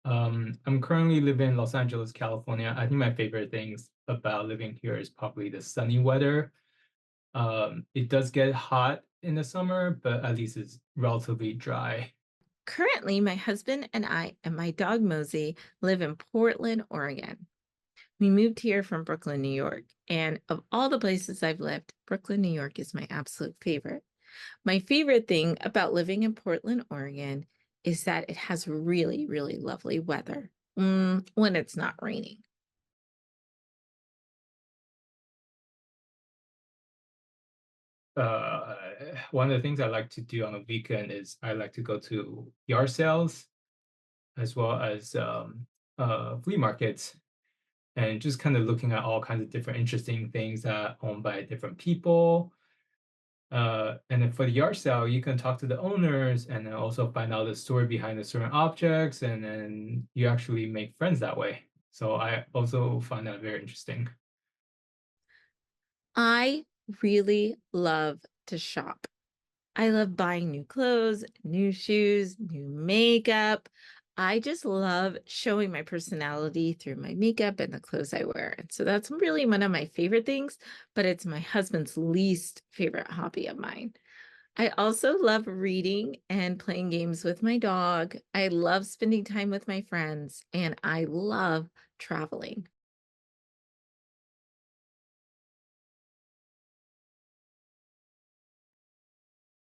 I'm currently living in Los Angeles, California. I think my favorite things about living here is probably the sunny weather. It does get hot in the summer, but at least it's relatively dry. Currently, my husband and I and my dog Mosey live in Portland, Oregon. We moved here from Brooklyn, New York. And of all the places I've lived, Brooklyn, New York is my absolute favorite. My favorite thing about living in Portland, Oregon is that it has really, really lovely weather when it's not raining. One of the things I like to do on a weekend is I like to go to yard sales as well as flea markets and just kind of looking at all kinds of different interesting things that are owned by different people. And then for the yard sale, you can talk to the owners and then also find out the story behind the certain objects, and then you actually make friends that way. So I also find that very interesting. I really love to shop. I love buying new clothes, new shoes, new makeup. I just love showing my personality through my makeup and the clothes I wear. And so that's really one of my favorite things, but it's my husband's least favorite hobby of mine. I also love reading and playing games with my dog. I love spending time with my friends, and I love traveling.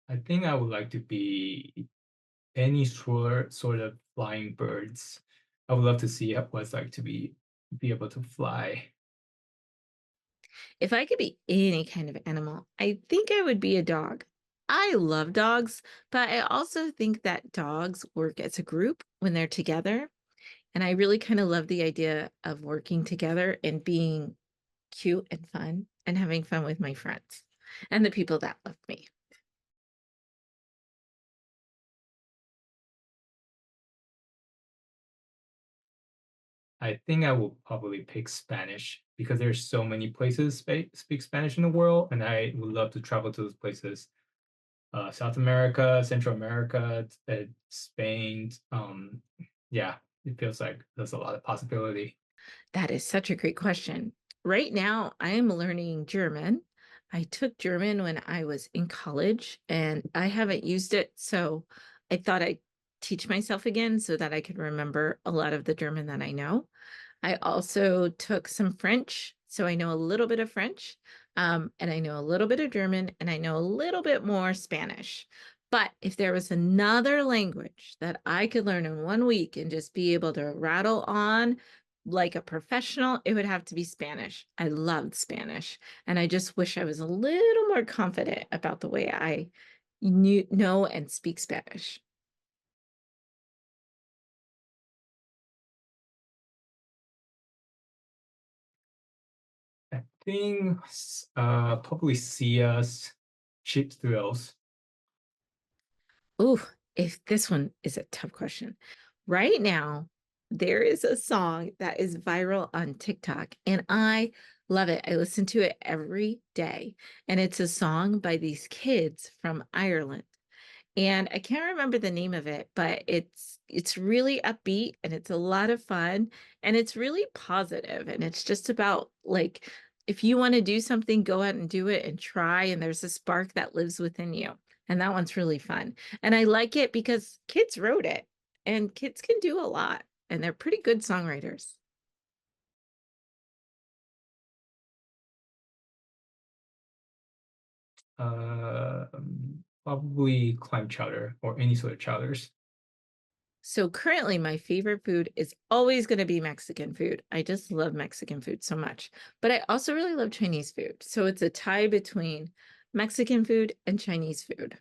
I think I would like to be any sort of flying birds. I would love to see what it's like to be able to fly. If I could be any kind of animal, I think I would be a dog. I love dogs, but I also think that dogs work as a group when they're together. And I really kind of love the idea of working together and being cute and fun and having fun with my friends and the people that love me. I think I will probably pick Spanish because there's so many places speak Spanish in the world, and I would love to travel to those places. South America, Central America, Spain. Yeah, it feels like there's a lot of possibility. That is such a great question. Right now, I am learning German. I took German when I was in college and I haven't used it. So I thought I'd teach myself again so that I could remember a lot of the German that I know. I also took some French. So I know a little bit of French, and I know a little bit of German, and I know a little bit more Spanish. But if there was another language that I could learn in 1 week and just be able to rattle on like a professional, it would have to be Spanish. I loved Spanish, and I just wish I was a little more confident about the way I know and speak Spanish. I think probably see us cheap thrills. Ooh, if this one is a tough question. Right now, there is a song that is viral on TikTok, and I love it. I listen to it every day. And it's a song by these kids from Ireland. And I can't remember the name of it, but it's really upbeat and it's a lot of fun and it's really positive and it's just about like if you want to do something, go out and do it and try and there's a spark that lives within you. And that one's really fun. And I like it because kids wrote it and kids can do a lot and they're pretty good songwriters. Probably clam chowder or any sort of chowders. So currently, my favorite food is always going to be Mexican food. I just love Mexican food so much. But I also really love Chinese food. So it's a tie between Mexican food and Chinese food.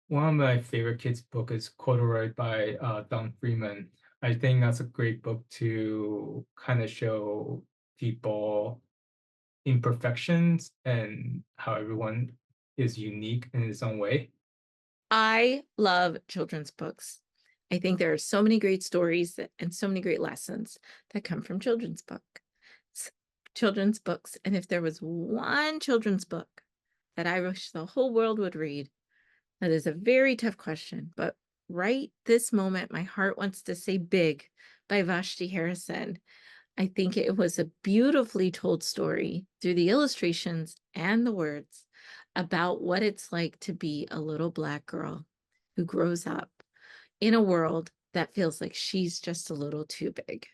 One of my favorite kids' book is Corduroy by Don Freeman. I think that's a great book to kind of show people imperfections and how everyone is unique in his own way. I love children's books. I think there are so many great stories and so many great lessons that come from children's books. And if there was one children's book that I wish the whole world would read? That is a very tough question, but right this moment, my heart wants to say Big by Vashti Harrison. I think it was a beautifully told story through the illustrations and the words about what it's like to be a little Black girl who grows up in a world that feels like she's just a little too big.